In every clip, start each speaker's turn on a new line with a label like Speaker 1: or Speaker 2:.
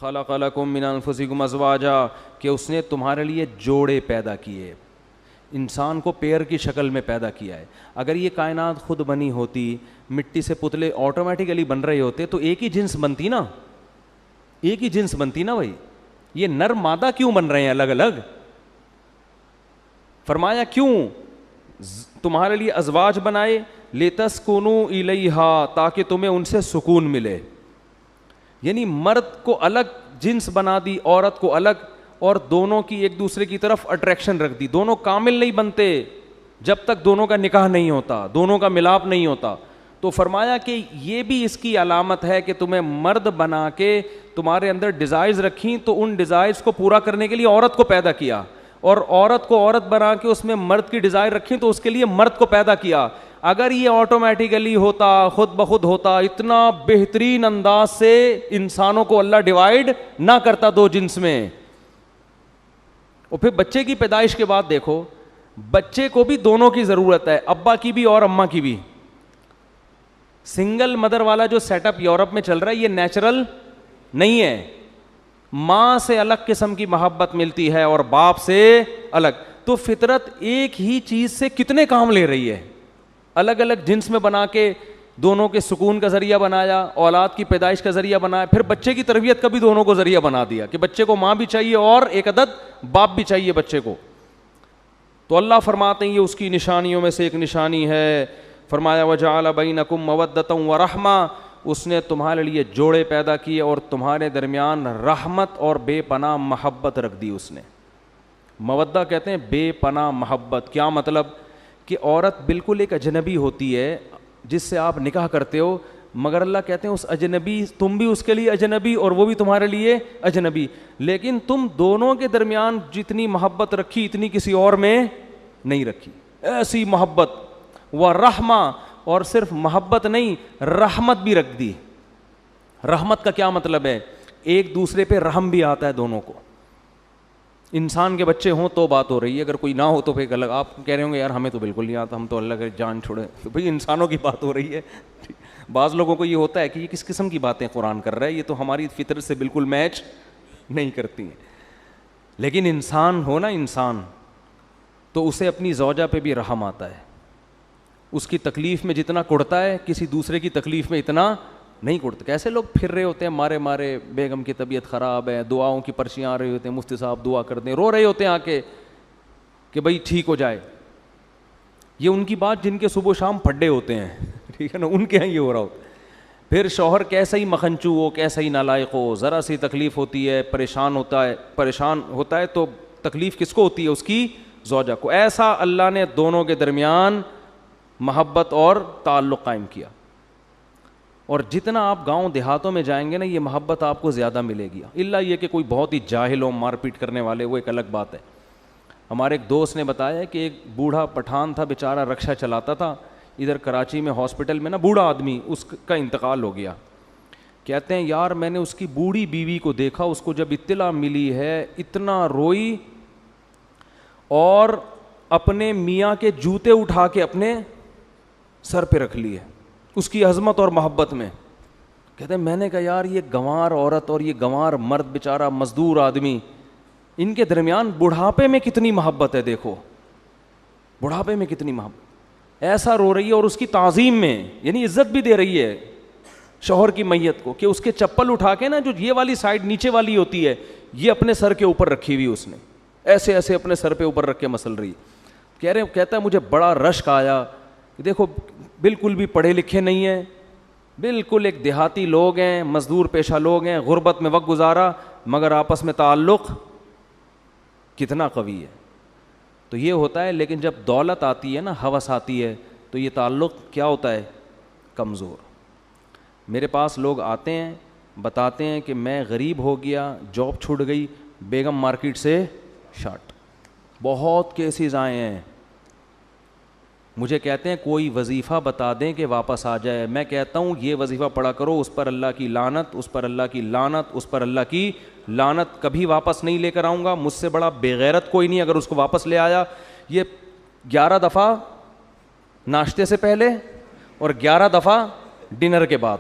Speaker 1: خلق لکم من انفسکم ازواجا, کہ اس نے تمہارے لیے جوڑے پیدا کیے, انسان کو پیر کی شکل میں پیدا کیا ہے. اگر یہ کائنات خود بنی ہوتی, مٹی سے پتلے آٹومیٹیکلی بن رہے ہوتے تو ایک ہی جنس بنتی نا, ایک ہی جنس بنتی نا بھائی. یہ نر مادہ کیوں بن رہے ہیں الگ الگ؟ فرمایا کیوں تمہارے لیے ازواج بنائے, لتسکنوا الیہا, تاکہ تمہیں ان سے سکون ملے. یعنی مرد کو الگ جنس بنا دی, عورت کو الگ, اور دونوں کی ایک دوسرے کی طرف اٹریکشن رکھ دی. دونوں کامل نہیں بنتے جب تک دونوں کا نکاح نہیں ہوتا, دونوں کا ملاپ نہیں ہوتا. تو فرمایا کہ یہ بھی اس کی علامت ہے کہ تمہیں مرد بنا کے تمہارے اندر ڈیزائرز رکھیں, تو ان ڈیزائرز کو پورا کرنے کے لیے عورت کو پیدا کیا, اور عورت کو عورت بنا کے اس میں مرد کی ڈیزائر رکھیں تو اس کے لیے مرد کو پیدا کیا. اگر یہ آٹومیٹیکلی ہوتا, خود بخود ہوتا, اتنا بہترین انداز سے انسانوں کو اللہ ڈیوائیڈ نہ کرتا دو جنس میں. اور پھر بچے کی پیدائش کے بعد دیکھو, بچے کو بھی دونوں کی ضرورت ہے, ابا کی بھی اور اماں کی بھی. سنگل مدر والا جو سیٹ اپ یورپ میں چل رہا ہے یہ نیچرل نہیں ہے. ماں سے الگ قسم کی محبت ملتی ہے اور باپ سے الگ. تو فطرت ایک ہی چیز سے کتنے کام لے رہی ہے, الگ الگ جنس میں بنا کے دونوں کے سکون کا ذریعہ بنایا, اولاد کی پیدائش کا ذریعہ بنایا, پھر بچے کی تربیت کا بھی دونوں کو ذریعہ بنا دیا کہ بچے کو ماں بھی چاہیے اور ایک عدد باپ بھی چاہیے بچے کو. تو اللہ فرماتے ہیں یہ اس کی نشانیوں میں سے ایک نشانی ہے. فرمایا وجعل بینکم مودۃ ورحمہ, اس نے تمہارے لیے جوڑے پیدا کیے اور تمہارے درمیان رحمت اور بے پناہ محبت رکھ دی اس نے. مودہ کہتے ہیں بے پناہ محبت. کیا مطلب؟ کہ عورت بالکل ایک اجنبی ہوتی ہے جس سے آپ نکاح کرتے ہو, مگر اللہ کہتے ہیں اس اجنبی, تم بھی اس کے لیے اجنبی اور وہ بھی تمہارے لیے اجنبی, لیکن تم دونوں کے درمیان جتنی محبت رکھی اتنی کسی اور میں نہیں رکھی. ایسی محبت ورحمہ, اور صرف محبت نہیں رحمت بھی رکھ دی. رحمت کا کیا مطلب ہے؟ ایک دوسرے پہ رحم بھی آتا ہے دونوں کو. انسان کے بچے ہوں تو بات ہو رہی ہے, اگر کوئی نہ ہو تو پھر الگ. آپ کہہ رہے ہوں گے یار ہمیں تو بالکل نہیں آتا, ہم تو اللہ کے جان چھوڑے. بھئی انسانوں کی بات ہو رہی ہے. بعض لوگوں کو یہ ہوتا ہے کہ یہ کس قسم کی باتیں قرآن کر رہا ہے, یہ تو ہماری فطرت سے بالکل میچ نہیں کرتی ہیں. لیکن انسان ہو نا انسان, تو اسے اپنی زوجہ پہ بھی رحم آتا ہے. اس کی تکلیف میں جتنا کڑتا ہے کسی دوسرے کی تکلیف میں اتنا نہیں کڑتا. کیسے لوگ پھر رہے ہوتے ہیں مارے مارے, بیگم کی طبیعت خراب ہے, دعاؤں کی پرچیاں آ رہی ہوتے ہیں, مفتی صاحب دعا کر دیں, رو رہے ہوتے ہیں آ کے کہ بھائی ٹھیک ہو جائے. یہ ان کی بات جن کے صبح و شام پھڈے ہوتے ہیں, ٹھیک ہے نا, ان کے یہاں یہ ہو رہا ہوتا. پھر شوہر کیسا ہی مکھنچو ہو, کیسا ہی نالائق ہو, ذرا سی تکلیف ہوتی ہے پریشان ہوتا ہے تو تکلیف کس کو ہوتی ہے؟ اس کی زوجہ کو. ایسا اللہ نے دونوں کے درمیان محبت اور تعلق قائم کیا. اور جتنا آپ گاؤں دیہاتوں میں جائیں گے نا یہ محبت آپ کو زیادہ ملے گی, الا یہ کہ کوئی بہت ہی جاہل ہو, مار پیٹ کرنے والے, وہ ایک الگ بات ہے. ہمارے ایک دوست نے بتایا کہ ایک بوڑھا پٹھان تھا بیچارہ, رکشہ چلاتا تھا ادھر کراچی میں, ہاسپٹل میں نا بوڑھا آدمی, اس کا انتقال ہو گیا. کہتے ہیں یار میں نے اس کی بوڑھی بیوی کو دیکھا, اس کو جب اطلاع ملی ہے اتنا روئی اور اپنے میاں کے جوتے اٹھا کے اپنے سر پہ رکھ لیے اس کی عظمت اور محبت میں. کہتے ہیں میں نے کہا یار یہ گنوار عورت اور یہ گنوار مرد بیچارہ مزدور آدمی, ان کے درمیان بڑھاپے میں کتنی محبت ہے. دیکھو بڑھاپے میں کتنی محبت, ایسا رو رہی ہے اور اس کی تعظیم میں, یعنی عزت بھی دے رہی ہے شوہر کی میت کو, کہ اس کے چپل اٹھا کے نا جو یہ والی سائڈ نیچے والی ہوتی ہے یہ اپنے سر کے اوپر رکھی ہوئی اس نے, ایسے ایسے اپنے سر پہ اوپر رکھ کے مسل رہی. کہتا ہے مجھے بڑا رشک آیا. دیکھو بالکل بھی پڑھے لکھے نہیں ہیں, بالکل ایک دیہاتی لوگ ہیں, مزدور پیشہ لوگ ہیں, غربت میں وقت گزارا, مگر آپس میں تعلق کتنا قوی ہے. تو یہ ہوتا ہے. لیکن جب دولت آتی ہے نا, ہوس آتی ہے, تو یہ تعلق کیا ہوتا ہے؟ کمزور. میرے پاس لوگ آتے ہیں بتاتے ہیں کہ میں غریب ہو گیا, جاب چھوٹ گئی, بیگم مارکیٹ سے شارٹ. بہت کیسز آئے ہیں. مجھے کہتے ہیں کوئی وظیفہ بتا دیں کہ واپس آ جائے. میں کہتا ہوں یہ وظیفہ پڑھا کرو, اس پر اللہ کی لعنت, اس پر اللہ کی لعنت, اس پر اللہ کی لعنت, کبھی واپس نہیں لے کر آؤں گا. مجھ سے بڑا بے غیرت کوئی نہیں اگر اس کو واپس لے آیا. یہ 11 دفعہ ناشتے سے پہلے اور 11 دفعہ ڈنر کے بعد.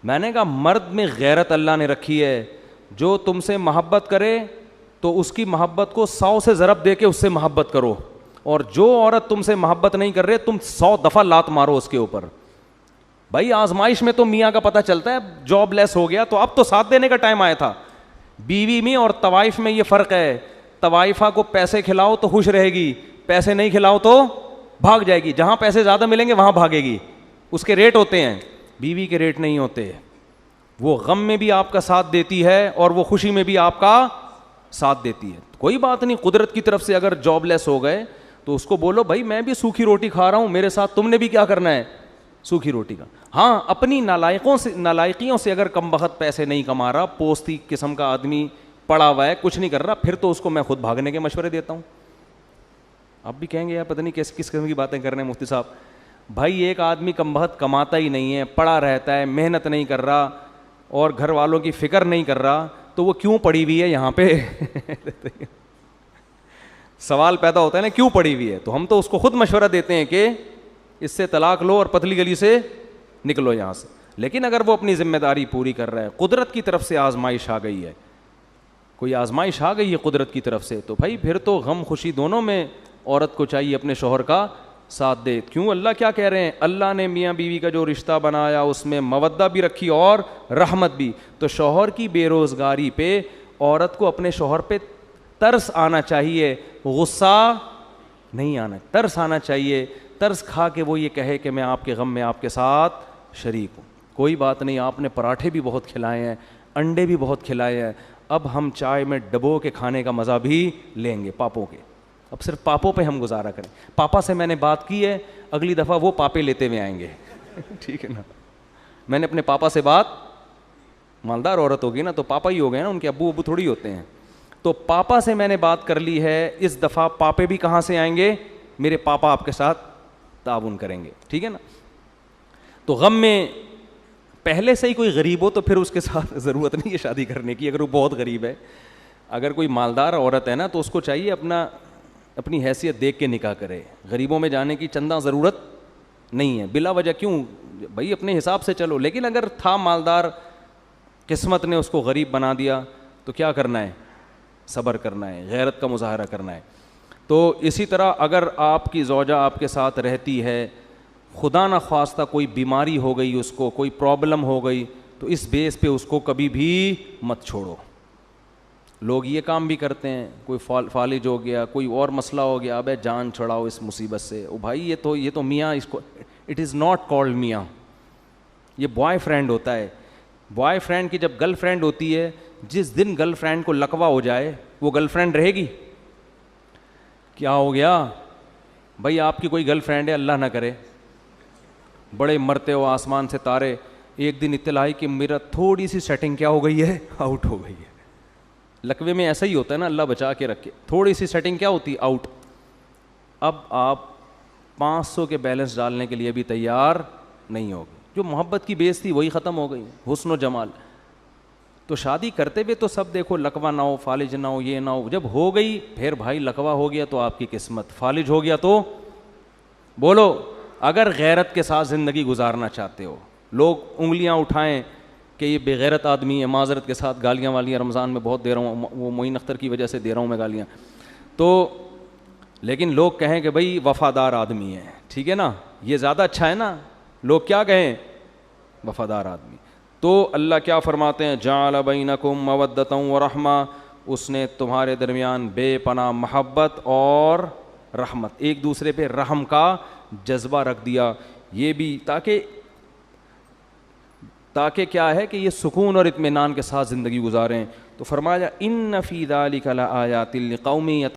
Speaker 1: میں نے کہا مرد میں غیرت اللہ نے رکھی ہے, جو تم سے محبت کرے تو اس کی محبت کو 100 سے ضرب دے کے اس سے محبت کرو, اور جو عورت تم سے محبت نہیں کر رہے تم 100 دفعہ لات مارو اس کے اوپر. بھائی آزمائش میں تو میاں کا پتہ چلتا ہے, جاب لیس ہو گیا تو اب تو ساتھ دینے کا ٹائم آیا تھا. بیوی میں اور طوائف میں یہ فرق ہے, طوائفہ کو پیسے کھلاؤ تو خوش رہے گی, پیسے نہیں کھلاؤ تو بھاگ جائے گی, جہاں پیسے زیادہ ملیں گے وہاں بھاگے گی, اس کے ریٹ ہوتے ہیں, بیوی کے ریٹ نہیں ہوتے. وہ غم میں بھی آپ کا ساتھ دیتی ہے اور وہ خوشی میں بھی آپ کا ساتھ دیتی ہے. کوئی بات نہیں, قدرت کی طرف سے اگر جاب لیس ہو گئے تو اس کو بولو بھائی میں بھی سوکھی روٹی کھا رہا ہوں, میرے ساتھ تم نے بھی کیا کرنا ہے, سوکھی روٹی کا. ہاں اپنی نالائقیوں سے اگر کم بخت پیسے نہیں کما رہا, پوستی قسم کا آدمی پڑا ہوا ہے, کچھ نہیں کر رہا, پھر تو اس کو میں خود بھاگنے کے مشورے دیتا ہوں. آپ بھی کہیں گے یار پتہ نہیں کس قسم کی باتیں کر رہے ہیں مفتی صاحب. بھائی ایک آدمی کم بخت کماتا ہی نہیں ہے, پڑا رہتا ہے, محنت نہیں کر رہا اور گھر والوں کی فکر نہیں کر رہا, تو وہ کیوں پڑی ہوئی ہے یہاں پہ؟ سوال پیدا ہوتا ہے نا کیوں پڑی ہوئی ہے, تو ہم تو اس کو خود مشورہ دیتے ہیں کہ اس سے طلاق لو اور پتلی گلی سے نکلو یہاں سے. لیکن اگر وہ اپنی ذمہ داری پوری کر رہا ہے, قدرت کی طرف سے آزمائش آ گئی ہے, کوئی آزمائش آ گئی ہے قدرت کی طرف سے, تو بھائی پھر تو غم خوشی دونوں میں عورت کو چاہیے اپنے شوہر کا ساتھ دے. کیوں اللہ کیا کہہ رہے ہیں, اللہ نے میاں بیوی کا جو رشتہ بنایا اس میں مودہ بھی رکھی اور رحمت بھی. تو شوہر کی بے روزگاری پہ عورت کو اپنے شوہر پہ ترس آنا چاہیے, غصہ نہیں آنا, ترس آنا چاہیے. ترس کھا کے وہ یہ کہے کہ میں آپ کے غم میں آپ کے ساتھ شریک ہوں. کوئی بات نہیں, آپ نے پراٹھے بھی بہت کھلائے ہیں, انڈے بھی بہت کھلائے ہیں, اب ہم چائے میں ڈبو کے کھانے کا مزہ بھی لیں گے پاپوں کے. اب صرف پاپوں پہ ہم گزارا کریں. پاپا سے میں نے بات کی ہے, اگلی دفعہ وہ پاپے لیتے ہوئے آئیں گے. ٹھیک ہے نا, میں نے اپنے پاپا سے بات, مالدار عورت ہوگی نا تو پاپا ہی ہو گئے نا, ان کے ابو تھوڑی ہوتے ہیں. تو پاپا سے میں نے بات کر لی ہے, اس دفعہ پاپے بھی کہاں سے آئیں گے, میرے پاپا آپ کے ساتھ تعاون کریں گے. ٹھیک ہے نا. تو غم میں پہلے سے ہی کوئی غریب ہو تو پھر اس کے ساتھ ضرورت نہیں ہے شادی کرنے کی, اگر وہ بہت غریب ہے. اگر کوئی مالدار عورت ہے نا تو اس کو چاہیے اپنی حیثیت دیکھ کے نکاح کرے. غریبوں میں جانے کی چندہ ضرورت نہیں ہے بلا وجہ, کیوں بھائی اپنے حساب سے چلو. لیکن اگر تھا مالدار, قسمت نے اس کو غریب بنا دیا, تو کیا کرنا ہے, صبر کرنا ہے, غیرت کا مظاہرہ کرنا ہے. تو اسی طرح اگر آپ کی زوجہ آپ کے ساتھ رہتی ہے, خدا نہ خواستہ کوئی بیماری ہو گئی, اس کو کوئی پرابلم ہو گئی, تو اس بیس پہ اس کو کبھی بھی مت چھوڑو. لوگ یہ کام بھی کرتے ہیں, کوئی فالج ہو گیا, کوئی اور مسئلہ ہو گیا, ابے جان چھڑاؤ اس مصیبت سے. او بھائی یہ تو میاں, اس کو اٹ از ناٹ کالڈ میاں, یہ بوائے فرینڈ ہوتا ہے. بوائے فرینڈ کی جب گرل فرینڈ ہوتی ہے, جس دن گرل فرینڈ کو لقوہ ہو جائے وہ گرل فرینڈ رہے گی؟ کیا ہو گیا بھائی, آپ کی کوئی گرل فرینڈ ہے, اللہ نہ کرے, بڑے مرتے ہو آسمان سے تارے, ایک دن اطلاع آئی کہ میرا تھوڑی سی سیٹنگ کیا ہو گئی ہے, آؤٹ ہو گئی ہے. لقوے میں ایسا ہی ہوتا ہے نا, اللہ بچا کے رکھے, تھوڑی سی سیٹنگ کیا ہوتی, آؤٹ. اب آپ 500 کے بیلنس ڈالنے کے لیے بھی تیار نہیں ہوگے. جو محبت کی بیس تھی وہی ختم ہو گئی, حسن و جمال. تو شادی کرتے ہوئے تو سب دیکھو لقوہ نہ ہو, فالج نہ ہو, یہ نہ ہو. جب ہو گئی پھر بھائی لقوہ ہو گیا تو آپ کی قسمت, فالج ہو گیا تو بولو. اگر غیرت کے ساتھ زندگی گزارنا چاہتے ہو, لوگ انگلیاں اٹھائیں کہ یہ بے غیرت آدمی ہے, معذرت کے ساتھ گالیاں والیاں رمضان میں بہت دے رہا ہوں, وہ معین اختر کی وجہ سے دے رہا ہوں میں گالیاں, تو لیکن لوگ کہیں کہ بھائی وفادار آدمی ہے. ٹھیک ہے نا, یہ زیادہ اچھا ہے نا, لوگ کیا کہیں, وفادار آدمی. تو اللہ کیا فرماتے ہیں, جعل بینکم مودۃ ورحمہ, اس نے تمہارے درمیان بے پناہ محبت اور رحمت, ایک دوسرے پہ رحم کا جذبہ رکھ دیا. یہ بھی تاکہ کیا ہے کہ یہ سکون اور اطمینان کے ساتھ زندگی گزاریں. تو فرمایا ان فی ذلک لآیات لقوم